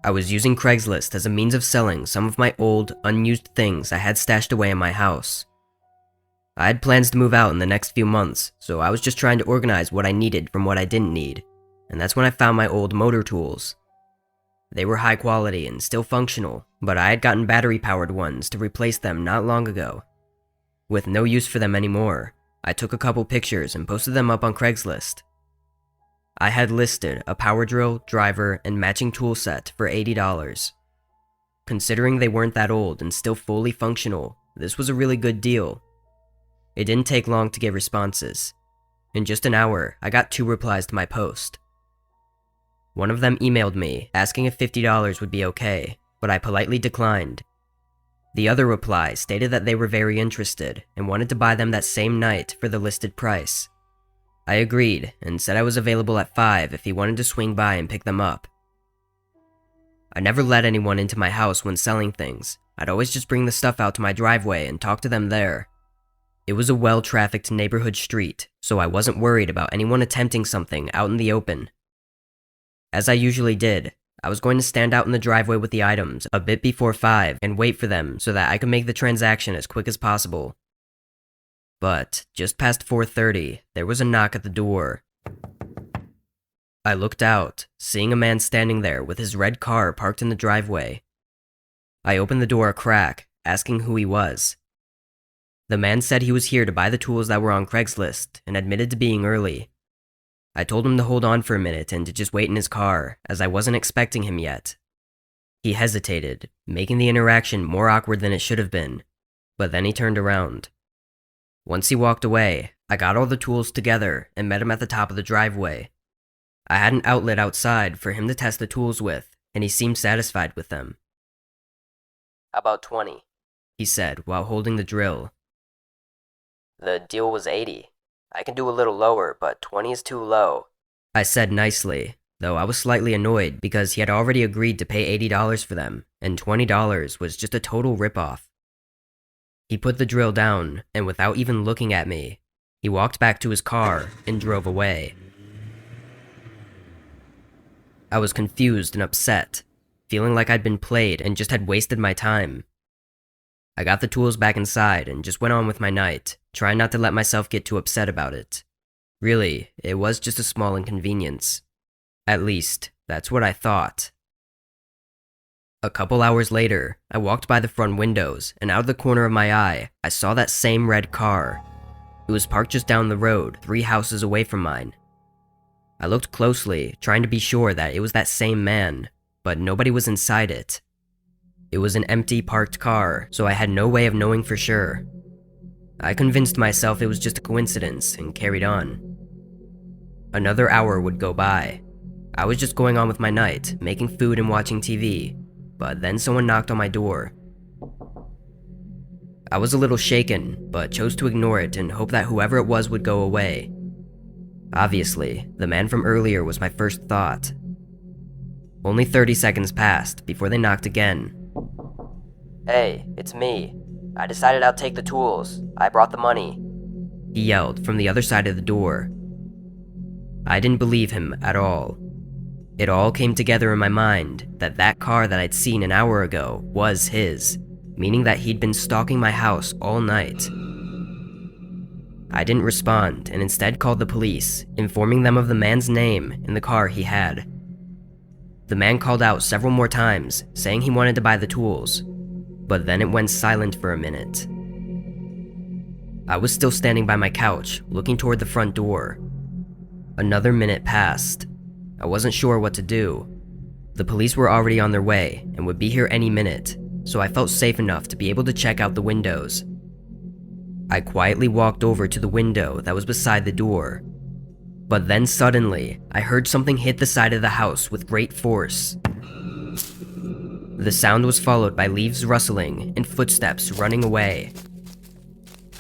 I was using Craigslist as a means of selling some of my old, unused things I had stashed away in my house. I had plans to move out in the next few months, so I was just trying to organize what I needed from what I didn't need, and that's when I found my old motor tools. They were high quality and still functional, but I had gotten battery-powered ones to replace them not long ago. With no use for them anymore, I took a couple pictures and posted them up on Craigslist. I had listed a power drill, driver, and matching tool set for $80. Considering they weren't that old and still fully functional, this was a really good deal. It didn't take long to get responses. In just an hour, I got 2 replies to my post. One of them emailed me, asking if $50 would be okay, but I politely declined. The other reply stated that they were very interested and wanted to buy them that same night for the listed price. I agreed and said I was available at 5 if he wanted to swing by and pick them up. I never let anyone into my house when selling things. I'd always just bring the stuff out to my driveway and talk to them there. It was a well-trafficked neighborhood street, so I wasn't worried about anyone attempting something out in the open. As I usually did, I was going to stand out in the driveway with the items a bit before 5 and wait for them so that I could make the transaction as quick as possible. But just past 4:30, there was a knock at the door. I looked out, seeing a man standing there with his red car parked in the driveway. I opened the door a crack, asking who he was. The man said he was here to buy the tools that were on Craigslist and admitted to being early. I told him to hold on for a minute and to just wait in his car, as I wasn't expecting him yet. He hesitated, making the interaction more awkward than it should have been, but then he turned around. Once he walked away, I got all the tools together and met him at the top of the driveway. I had an outlet outside for him to test the tools with, and he seemed satisfied with them. "About 20, he said while holding the drill. "The deal was 80. I can do a little lower, but 20 is too low," I said nicely, though I was slightly annoyed because he had already agreed to pay $80 for them, and $20 was just a total ripoff. He put the drill down, and without even looking at me, he walked back to his car and drove away. I was confused and upset, feeling like I'd been played and just had wasted my time. I got the tools back inside and just went on with my night, trying not to let myself get too upset about it. Really, it was just a small inconvenience. At least, that's what I thought. A couple hours later, I walked by the front windows, and out of the corner of my eye, I saw that same red car. It was parked just down the road, 3 houses away from mine. I looked closely, trying to be sure that it was that same man, but nobody was inside it. It was an empty parked car, so I had no way of knowing for sure. I convinced myself it was just a coincidence and carried on. Another hour would go by. I was just going on with my night, making food and watching TV, but then someone knocked on my door. I was a little shaken, but chose to ignore it and hope that whoever it was would go away. Obviously, the man from earlier was my first thought. Only 30 seconds passed before they knocked again. "Hey, it's me. I decided I'll take the tools. I brought the money," he yelled from the other side of the door. I didn't believe him at all. It all came together in my mind that that car that I'd seen an hour ago was his, meaning that he'd been stalking my house all night. I didn't respond and instead called the police, informing them of the man's name in the car he had. The man called out several more times, saying he wanted to buy the tools, but then it went silent for a minute. I was still standing by my couch, looking toward the front door. Another minute passed. I wasn't sure what to do. The police were already on their way and would be here any minute, so I felt safe enough to be able to check out the windows. I quietly walked over to the window that was beside the door. But then suddenly, I heard something hit the side of the house with great force. The sound was followed by leaves rustling and footsteps running away.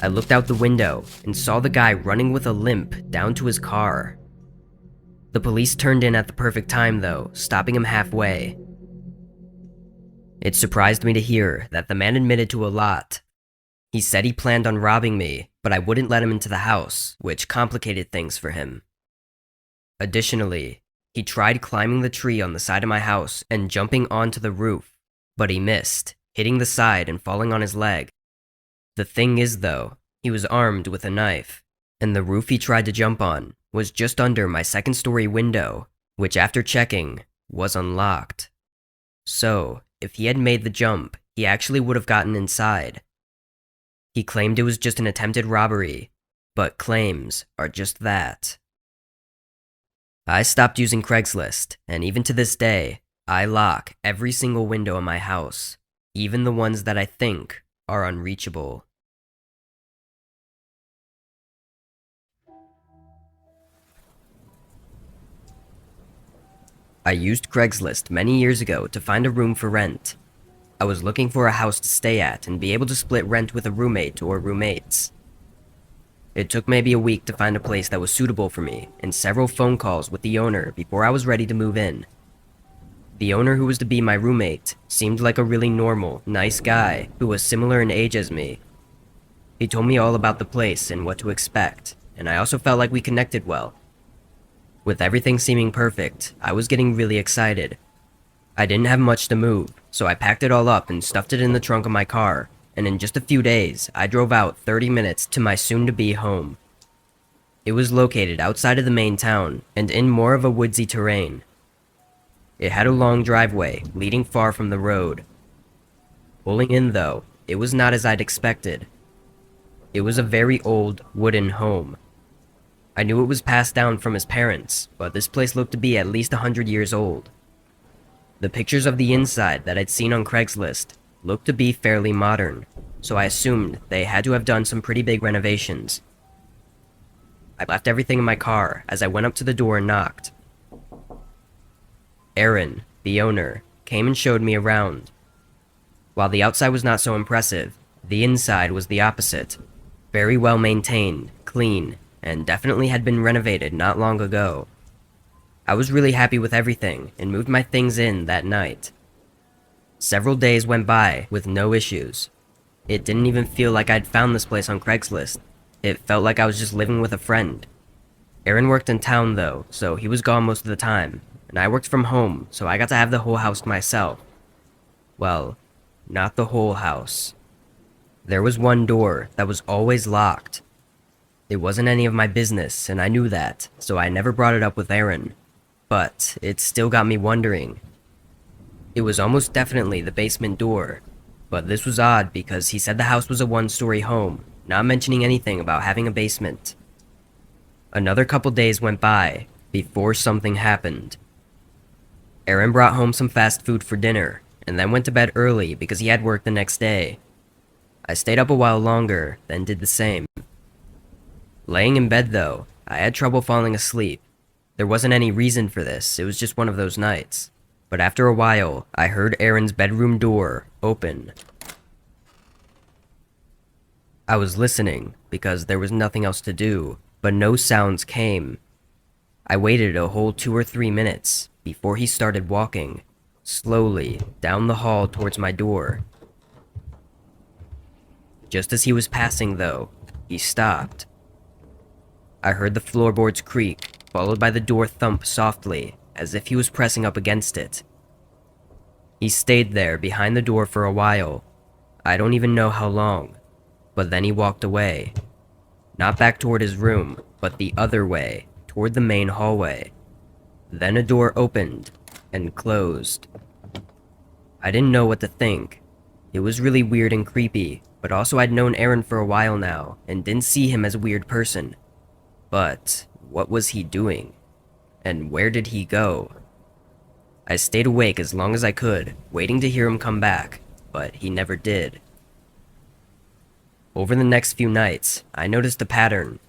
I looked out the window and saw the guy running with a limp down to his car. The police turned in at the perfect time though, stopping him halfway. It surprised me to hear that the man admitted to a lot. He said he planned on robbing me, but I wouldn't let him into the house, which complicated things for him. Additionally, He tried climbing the tree on the side of my house and jumping onto the roof, but he missed, hitting the side and falling on his leg. The thing is, though, he was armed with a knife, and the roof he tried to jump on was just under my second-story window, which after checking, was unlocked. So, if he had made the jump, he actually would have gotten inside. He claimed it was just an attempted robbery, but claims are just that. I stopped using Craigslist, and even to this day, I lock every single window in my house, even the ones that I think are unreachable. I used Craigslist many years ago to find a room for rent. I was looking for a house to stay at and be able to split rent with a roommate or roommates. It took maybe a week to find a place that was suitable for me, and several phone calls with the owner before I was ready to move in. The owner who was to be my roommate seemed like a really normal, nice guy who was similar in age as me. He told me all about the place and what to expect, and I also felt like we connected well. With everything seeming perfect, I was getting really excited. I didn't have much to move, so I packed it all up and stuffed it in the trunk of my car, and in just a few days, I drove out 30 minutes to my soon-to-be home. It was located outside of the main town and in more of a woodsy terrain. It had a long driveway leading far from the road. Pulling in, though, it was not as I'd expected. It was a very old, wooden home. I knew it was passed down from his parents, but this place looked to be at least 100 years old. The pictures of the inside that I'd seen on Craigslist looked to be fairly modern, so I assumed they had to have done some pretty big renovations. I left everything in my car as I went up to the door and knocked. Aaron, the owner, came and showed me around. While the outside was not so impressive, the inside was the opposite. Very well maintained, clean, and definitely had been renovated not long ago. I was really happy with everything and moved my things in that night. Several days went by with no issues. It didn't even feel like I'd found this place on Craigslist. It felt like I was just living with a friend. Aaron worked in town though, so he was gone most of the time, and I worked from home, so I got to have the whole house to myself. Well, not the whole house. There was one door that was always locked. It wasn't any of my business, and I knew that, so I never brought it up with Aaron. But it still got me wondering. It was almost definitely the basement door, but this was odd because he said the house was a one-story home, not mentioning anything about having a basement. Another couple days went by before something happened. Aaron brought home some fast food for dinner, and then went to bed early because he had work the next day. I stayed up a while longer, then did the same. Laying in bed though, I had trouble falling asleep. There wasn't any reason for this, it was just one of those nights. But after a while, I heard Aaron's bedroom door open. I was listening, because there was nothing else to do, but no sounds came. I waited a whole 2 or 3 minutes before he started walking, slowly, down the hall towards my door. Just as he was passing though, he stopped. I heard the floorboards creak, followed by the door thump softly, as if he was pressing up against it. He stayed there behind the door for a while. I don't even know how long, but then he walked away. Not back toward his room, but the other way, toward the main hallway. Then a door opened and closed. I didn't know what to think. It was really weird and creepy, but also I'd known Aaron for a while now and didn't see him as a weird person. But what was he doing? And where did he go? I stayed awake as long as I could, waiting to hear him come back, but he never did. Over the next few nights, I noticed a pattern.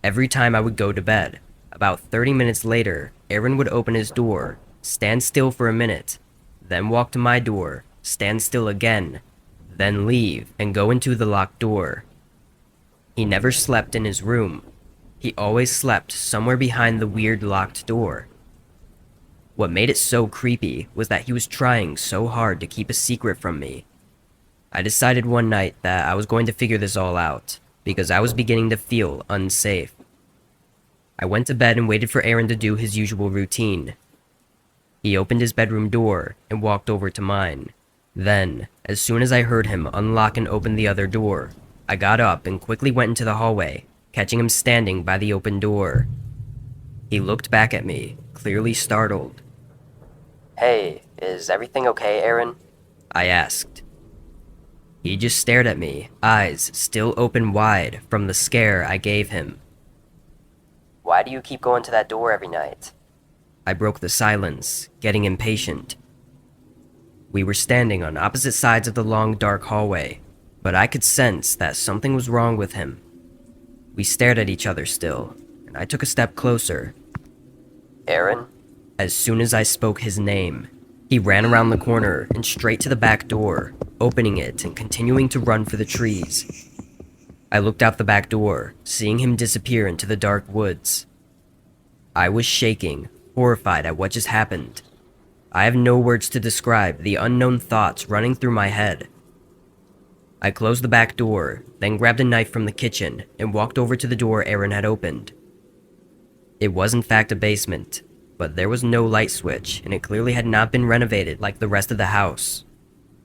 Every time I would go to bed, about 30 minutes later, Aaron would open his door, stand still for a minute, then walk to my door, stand still again, then leave and go into the locked door. He never slept in his room. He always slept somewhere behind the weird locked door. What made it so creepy was that he was trying so hard to keep a secret from me. I decided one night that I was going to figure this all out, because I was beginning to feel unsafe. I went to bed and waited for Aaron to do his usual routine. He opened his bedroom door and walked over to mine. Then, as soon as I heard him unlock and open the other door, I got up and quickly went into the hallway, catching him standing by the open door. He looked back at me, clearly startled. "Hey, is everything okay, Aaron?" I asked. He just stared at me, eyes still open wide from the scare I gave him. "Why do you keep going to that door every night?" I broke the silence, getting impatient. We were standing on opposite sides of the long, dark hallway, but I could sense that something was wrong with him. We stared at each other still, and I took a step closer. "Aaron?" As soon as I spoke his name, he ran around the corner and straight to the back door, opening it and continuing to run for the trees. I looked out the back door, seeing him disappear into the dark woods. I was shaking, horrified at what just happened. I have no words to describe the unknown thoughts running through my head. I closed the back door, then grabbed a knife from the kitchen and walked over to the door Aaron had opened. It was in fact a basement, but there was no light switch and it clearly had not been renovated like the rest of the house.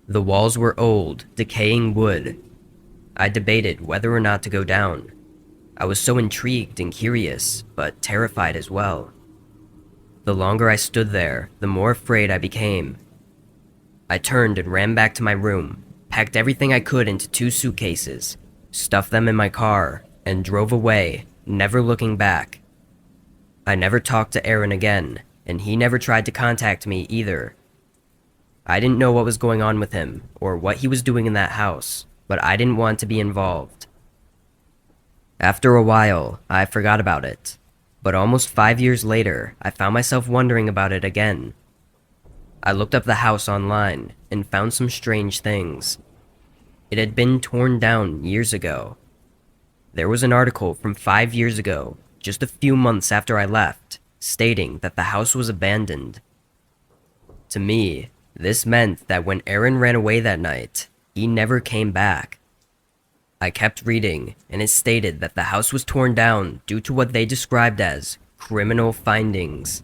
The walls were old, decaying wood. I debated whether or not to go down. I was so intrigued and curious, but terrified as well. The longer I stood there, the more afraid I became. I turned and ran back to my room, packed everything I could into 2 suitcases, stuffed them in my car, and drove away, never looking back. I never talked to Aaron again, and he never tried to contact me either. I didn't know what was going on with him, or what he was doing in that house, but I didn't want to be involved. After a while, I forgot about it. But almost 5 years later, I found myself wondering about it again. I looked up the house online and found some strange things. It had been torn down years ago. There was an article from 5 years ago, just a few months after I left, stating that the house was abandoned. To me, this meant that when Aaron ran away that night, he never came back. I kept reading, and it stated that the house was torn down due to what they described as criminal findings.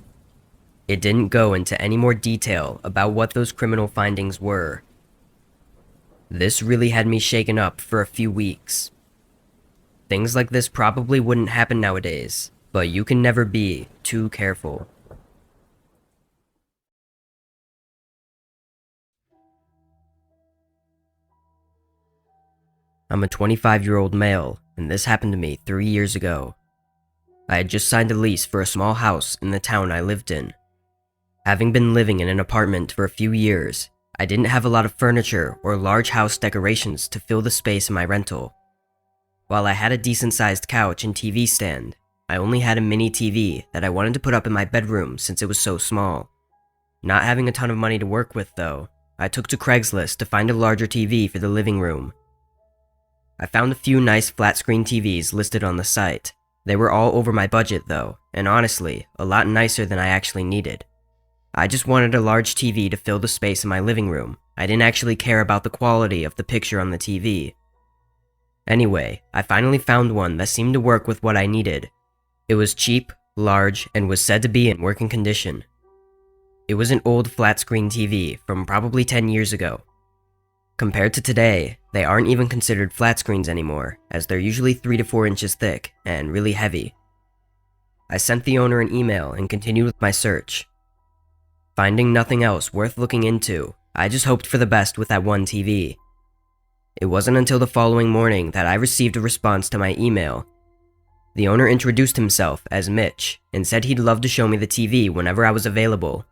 It didn't go into any more detail about what those criminal findings were. This really had me shaken up for a few weeks. Things like this probably wouldn't happen nowadays, but you can never be too careful. I'm a 25-year-old male, and this happened to me 3 years ago. I had just signed a lease for a small house in the town I lived in. Having been living in an apartment for a few years, I didn't have a lot of furniture or large house decorations to fill the space in my rental. While I had a decent-sized couch and TV stand, I only had a mini TV that I wanted to put up in my bedroom since it was so small. Not having a ton of money to work with though, I took to Craigslist to find a larger TV for the living room. I found a few nice flat-screen TVs listed on the site. They were all over my budget though, and honestly, a lot nicer than I actually needed. I just wanted a large TV to fill the space in my living room. I didn't actually care about the quality of the picture on the TV. Anyway, I finally found one that seemed to work with what I needed. It was cheap, large, and was said to be in working condition. It was an old flat-screen TV from probably 10 years ago. Compared to today, they aren't even considered flat screens anymore, as they're usually 3 to 4 inches thick and really heavy. I sent the owner an email and continued with my search. Finding nothing else worth looking into, I just hoped for the best with that one TV. It wasn't until the following morning that I received a response to my email. The owner introduced himself as Mitch and said he'd love to show me the TV whenever I was available.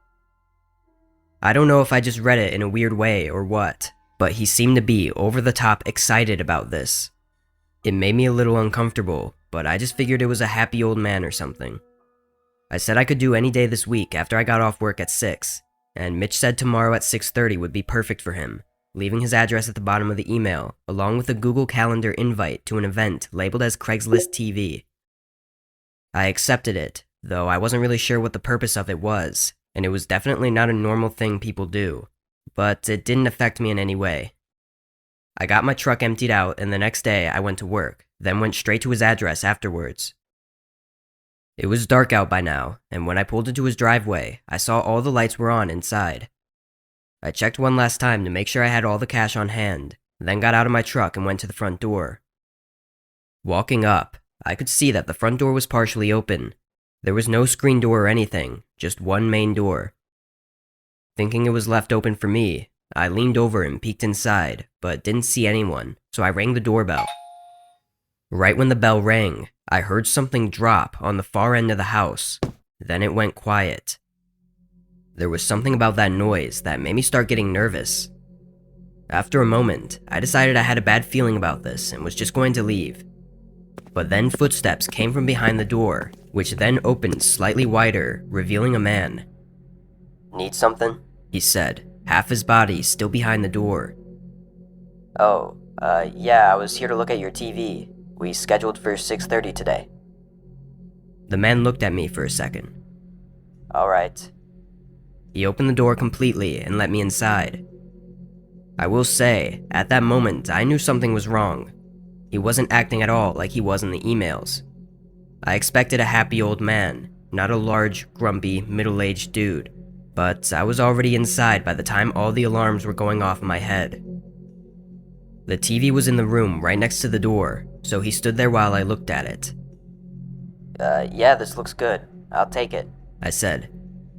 I don't know if I just read it in a weird way or what, but he seemed to be over the top excited about this. It made me a little uncomfortable, but I just figured it was a happy old man or something. I said I could do any day this week after I got off work at 6, and Mitch said tomorrow at 6:30 would be perfect for him, leaving his address at the bottom of the email, along with a Google Calendar invite to an event labeled as Craigslist TV. I accepted it, though I wasn't really sure what the purpose of it was, and it was definitely not a normal thing people do. But it didn't affect me in any way. I got my truck emptied out, and the next day I went to work, then went straight to his address afterwards. It was dark out by now, and when I pulled into his driveway, I saw all the lights were on inside. I checked one last time to make sure I had all the cash on hand, then got out of my truck and went to the front door. Walking up, I could see that the front door was partially open. There was no screen door or anything, just one main door. Thinking it was left open for me, I leaned over and peeked inside, but didn't see anyone, so I rang the doorbell. Right when the bell rang, I heard something drop on the far end of the house. Then it went quiet. There was something about that noise that made me start getting nervous. After a moment, I decided I had a bad feeling about this and was just going to leave. But then footsteps came from behind the door, which then opened slightly wider, revealing a man. "Need something?" he said, half his body still behind the door. "Oh, yeah, I was here to look at your TV. We scheduled for 6:30 today." The man looked at me for a second. "All right." He opened the door completely and let me inside. I will say, at that moment, I knew something was wrong. He wasn't acting at all like he was in the emails. I expected a happy old man, not a large, grumpy, middle-aged dude, but I was already inside by the time all the alarms were going off in my head. The TV was in the room right next to the door, so he stood there while I looked at it. Yeah, this looks good. I'll take it," I said,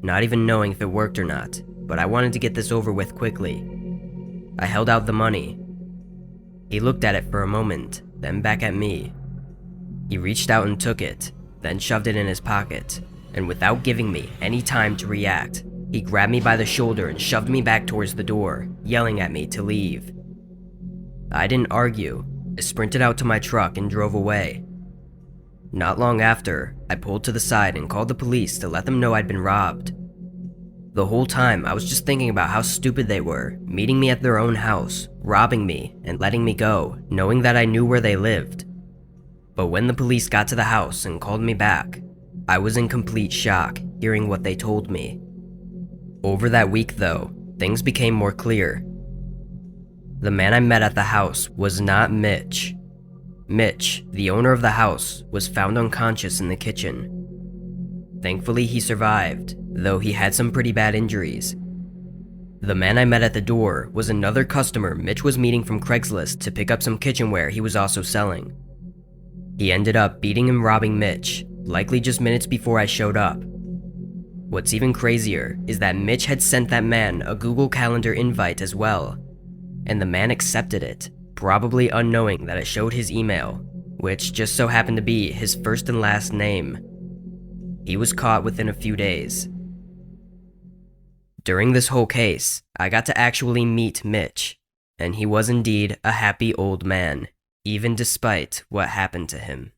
not even knowing if it worked or not, but I wanted to get this over with quickly. I held out the money. He looked at it for a moment, then back at me. He reached out and took it, then shoved it in his pocket, and without giving me any time to react, he grabbed me by the shoulder and shoved me back towards the door, yelling at me to leave. I didn't argue. I sprinted out to my truck and drove away. Not long after, I pulled to the side and called the police to let them know I'd been robbed. The whole time, I was just thinking about how stupid they were, meeting me at their own house, robbing me, and letting me go, knowing that I knew where they lived. But when the police got to the house and called me back, I was in complete shock, hearing what they told me. Over that week, though, things became more clear. The man I met at the house was not Mitch. Mitch, the owner of the house, was found unconscious in the kitchen. Thankfully, he survived, though he had some pretty bad injuries. The man I met at the door was another customer Mitch was meeting from Craigslist to pick up some kitchenware he was also selling. He ended up beating and robbing Mitch, likely just minutes before I showed up. What's even crazier is that Mitch had sent that man a Google Calendar invite as well, and the man accepted it, probably unknowing that it showed his email, which just so happened to be his first and last name. He was caught within a few days. During this whole case, I got to actually meet Mitch, and he was indeed a happy old man, even despite what happened to him.